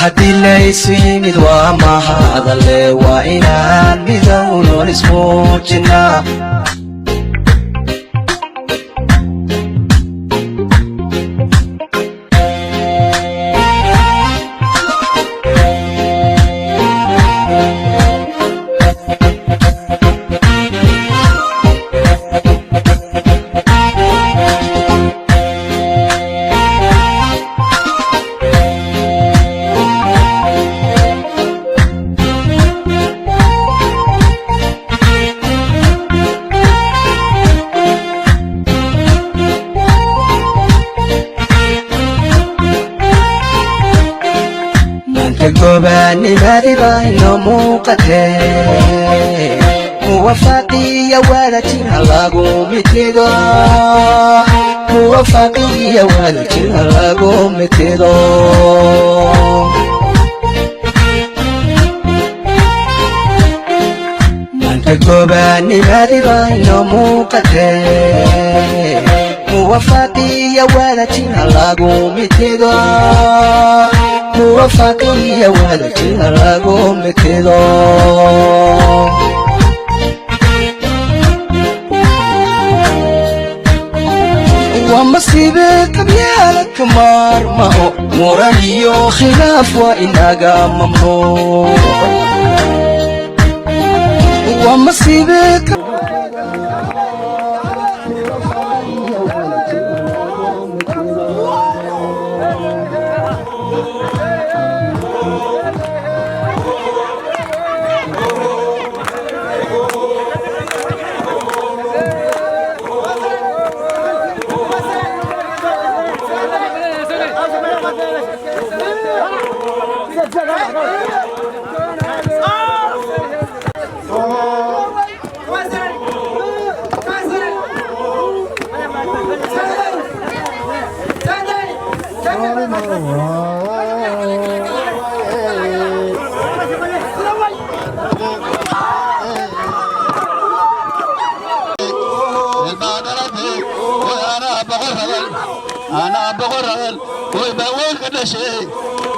haddii laysimid waa mahadale waa inaan midownon ismuujinaa كجبان ماربا يومقته موفقي يا ولدي هلاقو متيدو موفقي يا ولدي هلاقو متيدو من كجبان ماربا يومقته موفقي يا ولدي هلاقو متيدو موفقي يا ولدي هلاقو متيدو ومصيبك بيالك مرمو مرانيو خلاف وإناقا ممنوع ومصيبك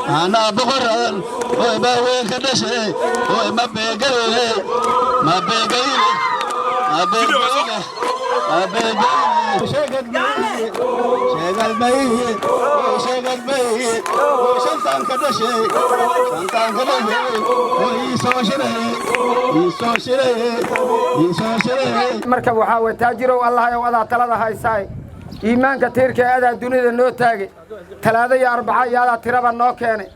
أنا بغران وباوي كدشي وما بيجي ما بيجي ما بيجي ما بيجي شغل بيت شغل بيت شغل بيت شنطان كدشي شنطان كدشي ويسوشري مركب وحاول تاجروا الله يوضع ثلاثة هاي ساي إيمان كثير كهذا الدنيا النوتاجي ثلاثة يا أربعة يا ترى النوكاني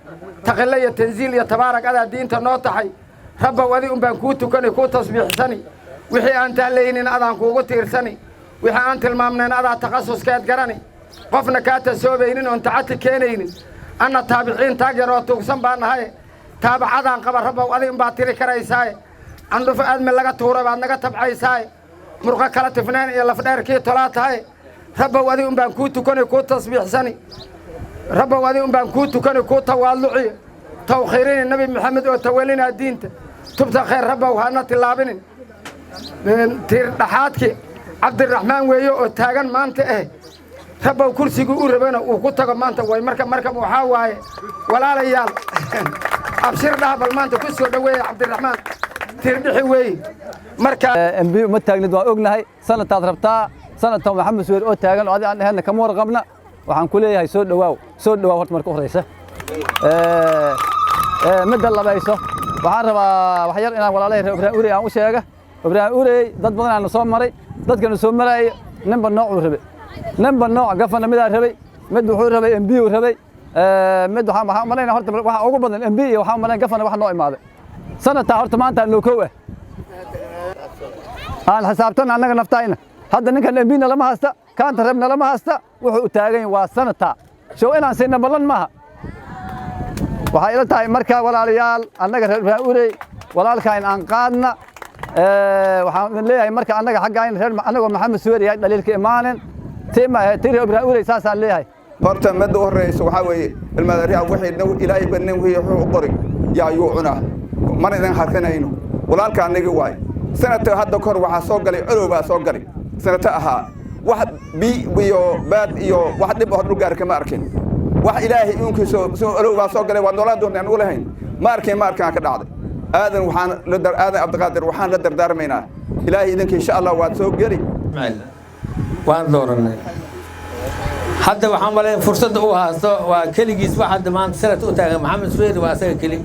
تقلية تنزيل يتبارك هذا الدين تنوتحي رب وذي بنكوت كن يكون تصبيح سني وحي أنت اللين أذان كوجت إرسني وحي أنت المامن أذا تخصص كات قرني قفنا كات السوبينين وأنت عت كينين أنا تابعين تاجر وتقسم بأن هاي تابع هذا قبل رب وذي بعتري كريساي عنده في أدم لقى تورا بعدنا تبعي ساي مرقى كلا تفنان يلا فدار كي طلعت هاي رب وذي بنكوت كن يكون تصبيح سني رب وذي بنكوت كن يكون توالعي توخيرين النبي محمد وتولينا الدين تبتا خير رب وهنا تلابين تير دحاتك عبد الرحمن ويو تاغان مانت رب وكرسيغو وربنا وكتغ مانت واي مركب وحا واي ولا ليال ابشر دابل مانت كسو دوي عبد الرحمن تير دخي وي مركب امبي ما تاغنid waa ognahay sanadtaad rabtaa sanadtan maxamed suweer oo taagan oo aan ahayn kama warqabna waxaan ku leeyahay soo dhawaaw horta marka horeysa mid labayso waxaan rabaa wax yar inaan walaalay Ibrahim Urey aan u sheega Ibrahim Urey dad badan aan soo maray dadkan soo maray ninba nooc uu rabay ninba nooc gafana mid aan rabay mid wuxuu rabay MB uu rabay mid waxaan malayna horta waxa ugu badan MB iyo waxaan malayna gafana wax noo imaaday sanadta horta maanta loo koow aan xisaabtan anaga naftayna hadda ninkan MB na lama haysta kaanta rabna lama haysta wuxuu taagan waa sanadta soo inaan sayna balan maaha waxay ila tahay marka walaalayaal annaga reer Urey walaalka in aan qaadna waxaan leeyahay marka annaga xagga in reer annaga maxamed suweer yahay dhaliilka imaanan تيري إبراهيم أوري ساسا ليه horta mid u horeyso waxa weeye ilmaadariya wixii ilaahay banan wixii wuxuu qoray yaa yuuna mar idan harkanayno walaalka aniga waay sanadka hadda kor waxa soo galay cudurba soo galay sanadka aha wax bi iyo baad iyo wax dib oo gaar kama arkin wax ilaahay iinkiisoo alow baa soo galay waa noolaan doonta aan ugu lahayn ma arkaan ka dhacday aadan cabdiqaadir waxaan la dardaarmaynaa ilaahay idinka insha allah waad soo geli waan dooranay hadda waxaan malay fursadda uu haasto waa keligiis wax hadda maanta sanad u taagan maxamed suweyri waa asaga keli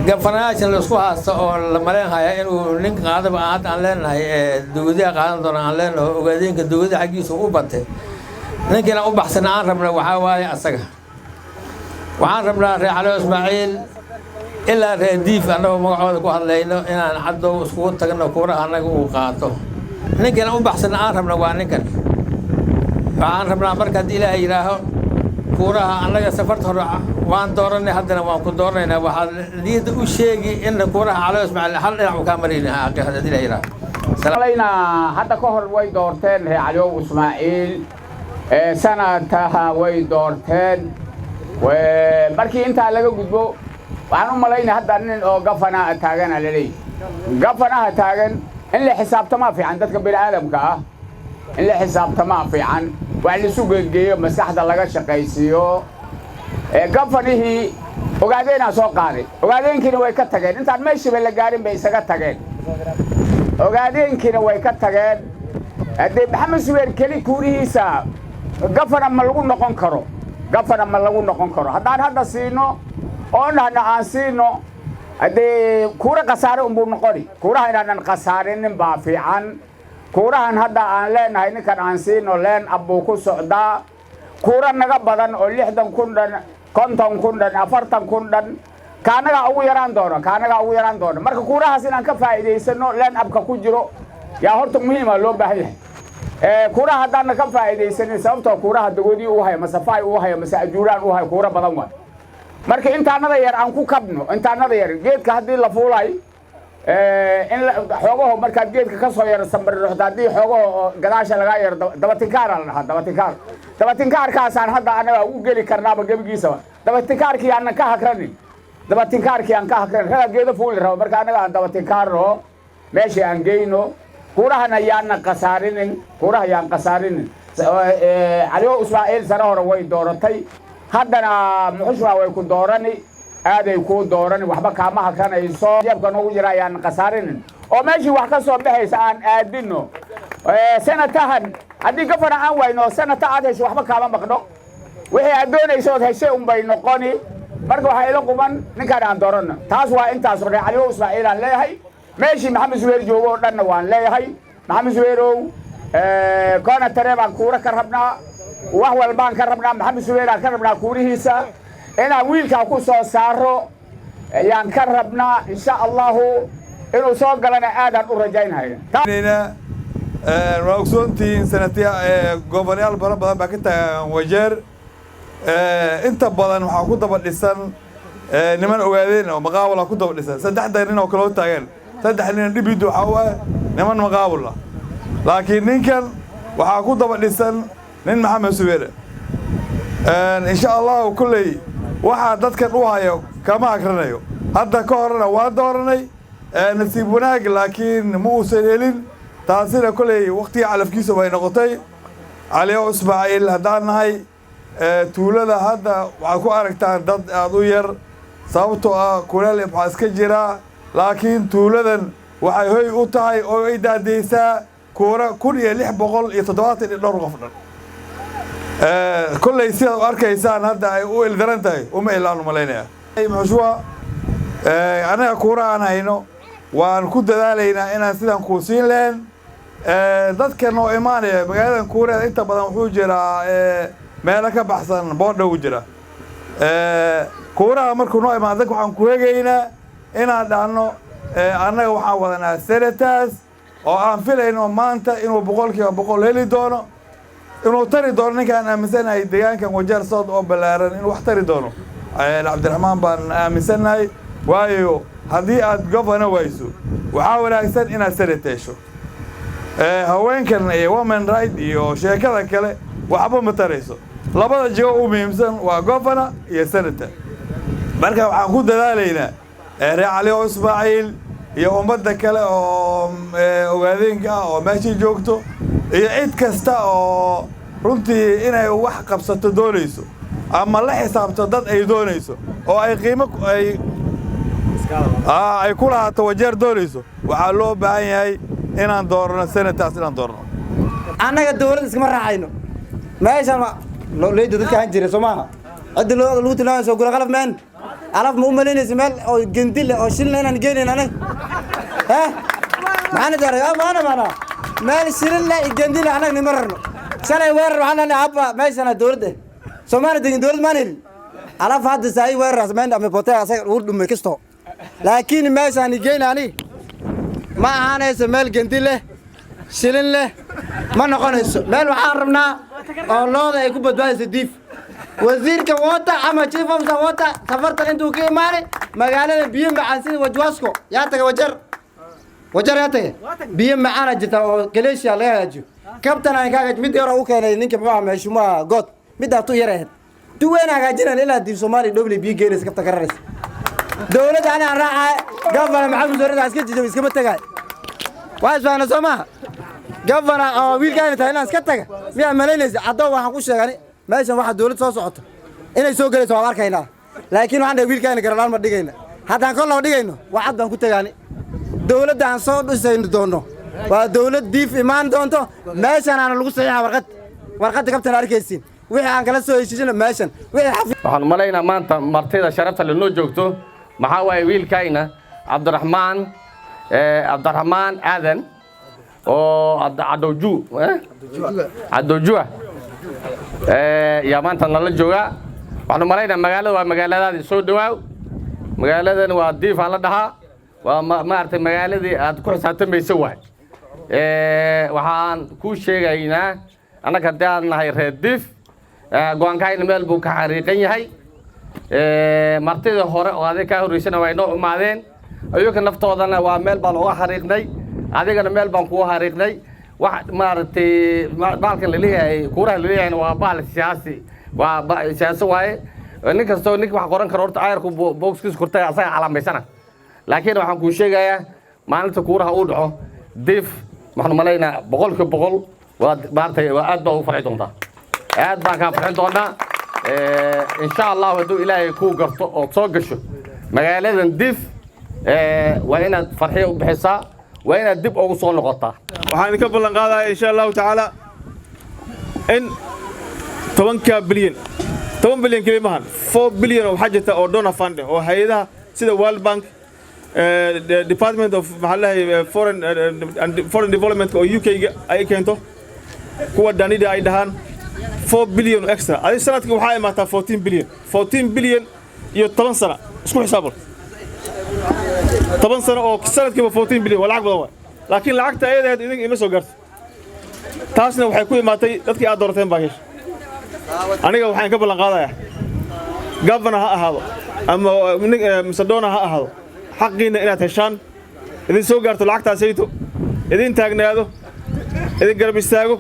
gafanayaashan la isku haasto oo la maleynayo inuu ninka qaadaba hadda aan leenahay dowladaha qaadan doona aan leenahay ogaadeenka dowladda xaggiisa u batay ninkiina u baxsana aan rabna waxaa waaye asaga waxaan rabnaa reer cali ismaaciil ilaa reer diif annagoo magacooda ku hadlayno inaan caddow iskugu tagno kuuraha annaga uu qaato ninkiina u baxsana aan rabna waa ninkan waxaan rabnaa marka haddii ilaahay yidhaaho kuuraha annaga safarta hore waan dooranay haddana waan ku dooranaynaa waxaad niyadda u sheegi in kuuraha cali ismaaciil hal dhinac uu kaa marayna haddii ilaahay yidhaaho hadda ka hor way doorteen reer cali ismaaciil sanadtaha way doorteen markii intaa laga gudbo waxaan u malaynay hadda nin oo gafanaha taagana la leeyahay gafanaha taagan in la xisaabtamaa fiican dadka bini'aadamka ah in la xisaabtamaa fiican wax la isu geegeeyo maskaxda laga shaqaysiiyo gafanihii ogaadeenaa soo qaaday ogaadeenkiina way ka tageen intaan meeshiiba la gaarin bay isaga tageen ogaadeenkiina way ka tageen haddee maxamed suweer keli kuurihiisa gafana ma lagu noqon karo haddaan hadda siino oo dhahna aan siino haddee kuura khasaare unbuu noqoni kuuraha inaanan khasaarinin baa fiican kuurahan hadda aan leenahay ninkan aan siino leen abbuu ku socdaa kuura naga badan oo 60 kun dhan 50 kun dhan 40 kun dhan kaanagaa ugu yaraan doono marka kuurahaas inaan ka faa'iidaysano leen abka ku jiro yaa horta muhiima loo baahan yahay kuuraha haddaana ka faa'iidaysanin sababtoo kuuraha dagoodii uu hayo masafaay uu hayo mase ajuuraan uu hayo kuura badan waay marka intaanada yar aan ku kabno intaanada yar geedka haddii la fuulay in xoogaho markaad geedka ka soo yar sambari ruuxda haddii xoogaho gadaasha laga yar dabatinkaar la dhahaa dabatinkaarkaasaan hadda anaga u geli karnaaba gebigiisaba dabatinkaarkii aanan ka hakranin raga geedo fuuli rabo marka anaga aan dabatinkaarno meeshii aan geyno kuurahana yaan qasaarinin cali ismaaciil sare hore way dooratay haddana muxushmaa way ku doorani aaday kuu doorani waxba kaama hakranayso jeebka noogu jira ayaan qasaarinin oo meeshii wax ka soo baxaysa aan aadino sanatahan haddii gafana aan wayno sanata aad hesho waxba kaama maqno wixii aad doonaysood heshay unbay noqoni marka waxaa ila quban ninkaan aan doorano taas waa intaas hore cali ismaaciil aan leeyahay meeshii maxamed suweer joogo oo dhanna waan leeyahay maxamed suweerow koona tare baan kuura ka rabnaa wax walbaan ka rabnaa maxamed suweeraan ka rabnaa kuurihiisa inaan wiilkaa ku soo saaro ayaan ka rabnaa insha allahu inuu soo galana aadaan u rajaynaya waa ogsoontihiin sanatiya goboleyaal badan baa ka taagan wajeer inta badan waxaa ku daba dhisan niman ogaadeen oo maqaawala ku daba dhisan 3 nin oo kala taagan 3 nin dhibid waxa niman maqaawala laakiin ninkan waxaa ku daba dhisan nin maxamed suweere insha Allah kullay waxa dadkan u hayo kama akranayo hadda ka horna waa dooranay nasiib wanaag laakiin ma uusan helin taasina kullay waqti calafkiisa way noqotay cali ismaaciil haddaan nahay tuulada hadda waxaad ku aragtaan dad aad u yar sababtoo ah kuleel waxaa iska jira laakiin tuuladan waxay hoy u tahay oo ay daadaysaa kuura 1670 dhowr qof dhan kullay sidaad u arkaysaan hadda ay u ildaran tahay uma ilaanu malaynaya muxushwa anaga kuura aan hayno waan ku dadaalaynaa inaan sidan kuu siin lahayn dadka noo imaanaya magaaladan kuureeda inta badan wuxuu jiraa meelo ka baxsan boodha u jira kuuraha markuu noo imaan dadka waxaan ku hegaynaa inaan dhahno annaga waxaan wadanaa senators oo aan filayno maanta inuu 100% heli doono inuu tari doono ninkaan aaminsanahay deegaankan wajeer sood oo balaaran inuu wax tari doono cabdiraxmaan baan aaminsanahay waayo haddii aad governor wayso waxaa wanaagsan inaad senator hesho haweenkan iyo women right iyo sheekada kale waxba ma tarayso labada jigo u muhiimsan waa governor iyo senator marka waxaan ku dadaalaynaa reer cali ismaaciil iyo ummadda kale oo ogaadeenka ah oo meeshii joogto iyo cid kasta oo runtii inay wax qabsato doonayso ama la xisaabto dad ay doonayso oo ay qiimo ay ku lahaato wajeer doonayso waxaa loo baahan yahay inaan doorno senataas inaan doorno annaga dawlad iskama raacayno meeshan loo leeyahay dadka aan jiray Soomaaliya cid loo tilmaamayo soo gura qalab meen alaf ma u maleynaysa meel oo gendil oo shilna inaan geenin anay maxaan daray amaana meel shilna gendil anaga nimarno shalay weerar waxaan abba meeshan dawladda Soomaaliya degan dawlad ma helin alaf hadda saay weerar asmaan ama bootay asay uur dhumay kasto laakiin meeshan geenani ma ahaanayso meel gendil leh shilin leh ma noqonayso meel waxaan rabnaa oo looda ay ku badbaadayso diif wasiirka wata ama chief of wata safarta intuu ka imaanay magaalada biyo macaan sida wajwasko yaa taga wajar yaa taga biyo macaan jirta oo galeeshiya laga hagaajiyo kabtan aan kaaga mid yar oo u keenay ninka muxuu meeshuma god mid aad u yareed duween hagaajinaan ilaa diif Soomaali dawlad biyo geeris kabta kararis dawladda aan raacay gabadha maxamed warada iska jijib iska tagay waa isfaana Soomaa gabadha oo wiilkaan tahay inaan iska taga miya malaynaysa adoo waxaan ku sheegay meeshan waxa dawlad soo socoto inay soo galayso waan arkaynaa laakiin waxaan dhahay wiilkaan garaan ma dhigayna haddaan kor loo dhigayno waxad baan ku tagaani dawladda aan soo dhisayno doono waa dawlad diif imaan doonto meeshan aan lagu saxiixaa warqadda kabtan arkaysiin wixii aan kala soo heshiisino meeshan waxaan malaynaa maanta martida sharafta la noo joogto maxaa waaye wiilkayna Cabdiraxmaan Aadan oo Cadowjua yaa maanta nala jooga waxaan malaynaa magaalada waa magaaladaadii soo dhawaaw magaaladan waa diif aan la dhahaa waa maartay magaaladii aad ku xisaabtamayso waay waxaan ku sheegaynaa annaga hadaan nahay reer diif go'aankayna meel buu ka xariiqan yahay martida hore oo adeeg ka horeysana way noo umaadeen ayuka naftoodana waa meel baan uga xariiqnay adigana meel baan kuga xariiqnay wax maartay baalkan la leeyahay kuuraha la leeyahay waa baal siyaasi waa siyaasi waaye nin kasto nin wax qoran karo horta ayarku boxkiis kurtay asaga calaameysana laakiin waxaan ku sheegayaa maalinta kuuraha uu dhaco diif waxaan malaynaa 100% waa maartay waa aad baa u farxi doontaa aad baan ka farxin doonaa insha Allah haduu Ilaahay ku garto oo soo gasho magaaladan diif waa inaad farxiyo u bixisaa waa inaad dib ugu soo noqotaa waxaan ka ballan qaadayaa insha Allah taala in 10 bilyan kalimahan 4 bilyan oo xajata oo donor fund oo hay'adaha sida World Bank Department of Foreign Development oo UK ay keento kuwa danida ay dhahan 4 bilyan extra ay sanadkii waxa ay maataa 14 bilyan iyo 10 sano isku xisaabo 10 sano oo sanadkiiba 14 bilyan waa lacag badan waa laakiin lacagta ayada idin ima soo gaarto taasna waxay ku imaatay dadkii aad doorteen baa heshay aniga waxaan ka ballan qaadayaa governor ha ahaado ama Macedonia ha ahaado xaqiina inaad heshaan idin soo gaarto lacagtaas ayto idin taagnaado idin garab istaago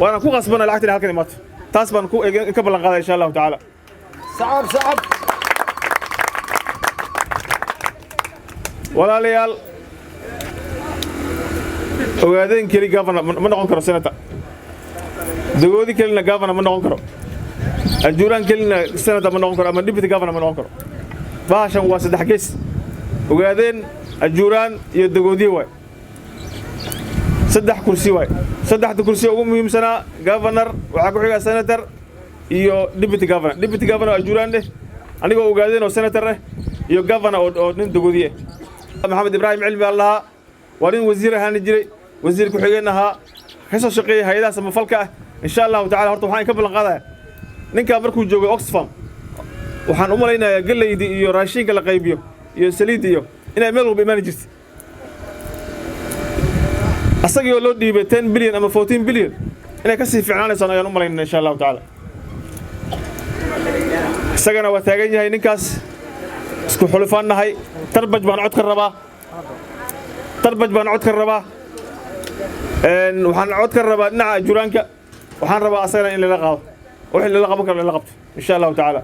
وانا كو غصبنا لعقتي halkan imaato taas baan ku ka ballan qaaday insha Allah taala sacab walaalayaal ogaadeen kali governor ma noqon karo senator dagoodi kalina governor ma noqon karo ajuuraan kalina senator ma noqon karo ama deputy governor ma noqon karo baashan waa saddex gees ogaadeen ajuuraan iyo dagoodi way saddex kursi way saddexda kursi ugu muhiimsana governor waxa ku xiga senator iyo deputy governor ajuuraan aniga ogaadeen oo senator iyo governor oo nin dagoodiye maxamed ibraahim cilmi Allah warin wasiir ahaan jiray wasiir ku xigeenaha ka soo shaqeeyay hay'adaha samafalka insha Allah taala horta waxaan ka ballan qaadayaa ninka markuu joogo Oxfam waxaan u maleynayaa galeeydi iyo raashinka la qaybiyo iyo saliid iyo inay meel walba imaan jirtay asagii loo dhiibay 10 bilyan ama 14 bilyan inay ka sii fiicnaanayso ayaan u maleynaa insha Allah taala isagana waa taagan yahay ninkaas isku xulfaanahay tarbaj baan cod ka rabaa waxaan cod ka rabaa dhinaca juraanka waxaan rabaa asagana in la qaado wixii la qaban karo la qabto insha Allah taala